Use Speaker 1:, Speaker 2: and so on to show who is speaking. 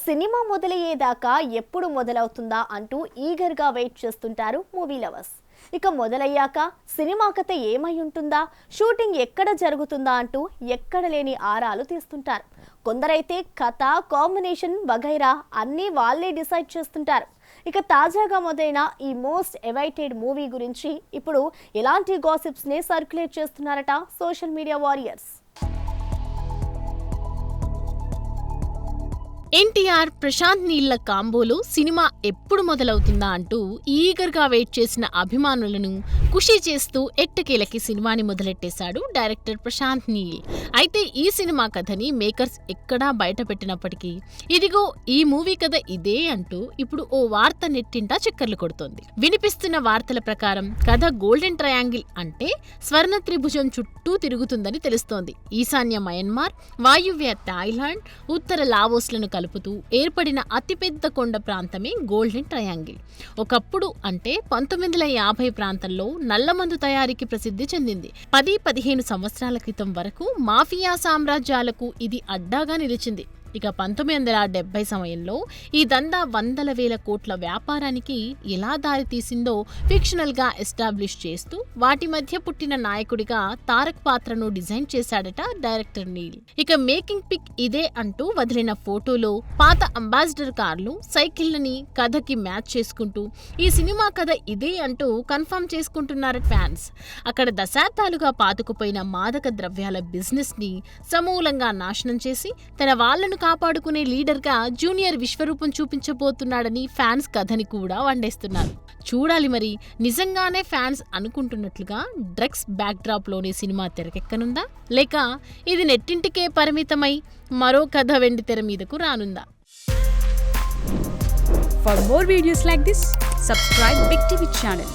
Speaker 1: Cinema మొదలయ్యేదాకా ఎప్పుడు మొదలవుతుందా అంటూ ఈగర్గా wait చేస్తుంటారు మూవీ లవర్స్. ఇక మొదలయ్యాక సినిమా కథ ఏమై ఉంటుందా, షూటింగ్ ఎక్కడ జరుగుతుందా అంటూ ఎక్కడ లేని ఆరాలు తీస్తుంటారు. కొందరైతే కథ, కాంబినేషన్ వగైరా అన్నీ వాళ్ళే డిసైడ్ చేస్తుంటారు. ఇక తాజాగా మొదలైన ఈ మోస్ట్ ఎవైటెడ్ మూవీ గురించి ఇప్పుడు ఎలాంటి గాసిప్స్ ని సర్క్యులేట్ చేస్తున్నారట social media warriors.
Speaker 2: NTR, Prashanth నీళ్ల కాంబోలో సినిమా ఎప్పుడు మొదలవుతుందా అంటూ ఈగర్గా వెయిట్ చేసిన అభిమానులను ఖుషి చేస్తూ ఎట్టకేలకి సినిమాని మొదలెట్టేశాడు డైరెక్టర్ ప్రశాంత్ నీల్. అయితే ఈ సినిమా కథని మేకర్స్ ఎక్కడా బయట పెట్టినప్పటికీ ఇదిగో ఈ మూవీ కథ ఇదే అంటూ ఇప్పుడు ఓ వార్త నెట్టింటా చక్కర్లు కొడుతోంది. వినిపిస్తున్న వార్తల ప్రకారం కథ గోల్డెన్ ట్రయాంగిల్ అంటే స్వర్ణ త్రిభుజం చుట్టూ తిరుగుతుందని తెలుస్తోంది. ఈశాన్య మయన్మార్, వాయువ్య థాయిలాండ్, ఉత్తర లావోస్లను కలుపుతూ ఏర్పడిన అతిపెద్ద కొండ ప్రాంతమే గోల్డెన్ ట్రయాంగిల్. ఒకప్పుడు అంటే 1950 ప్రాంతంలో నల్లమందు తయారీకి ప్రసిద్ధి చెందింది. 10-15 సంవత్సరాల క్రితం వరకు మాఫియా సామ్రాజ్యాలకు ఇది అడ్డాగా నిలిచింది. ఇక 1970 సమయంలో ఈ దందా వందల వేల కోట్ల వ్యాపారానికి ఎలా దారితీసిందో ఫిక్షనల్ గా ఎస్టాబ్లిష్ చేస్తూ వాటి మధ్య పుట్టిన నాయకుడిగా తారక్ పాత్రను డిజైన్ చేశాడట డైరెక్టర్ నీల్. ఇక మేకింగ్ పిక్ ఇదే అంటూ వదిలిన ఫోటోలో పాత అంబాసిడర్ కార్లు, సైకిళ్లని కథకి మ్యాచ్ చేసుకుంటూ ఈ సినిమా కథ ఇదే అంటూ కన్ఫర్మ్ చేసుకుంటున్నారు ఫ్యాన్స్. అక్కడ దశాబ్దాలుగా పాతుకుపోయిన మాదక ద్రవ్యాల బిజినెస్ ని సమూలంగా నాశనం చేసి తన వాళ్లను కాపాడుకునే లీడర్ గా జూనియర్ విశ్వరూపం చూపించబోతున్నాడని ఫ్యాన్స్ కథని కూడా వండేస్తున్నారు. చూడాలి మరి నిజంగానే ఫ్యాన్స్ అనుకుంటున్నట్లుగా డ్రగ్స్ బ్యాక్ డ్రాప్ లోని సినిమా తెరకెక్కనుందా, లేక ఇది నెట్టింటికే పరిమితమై మరో కథ వెండి తెర మీదకు రానుందా?
Speaker 3: For more videos like this, subscribe Big TV channel.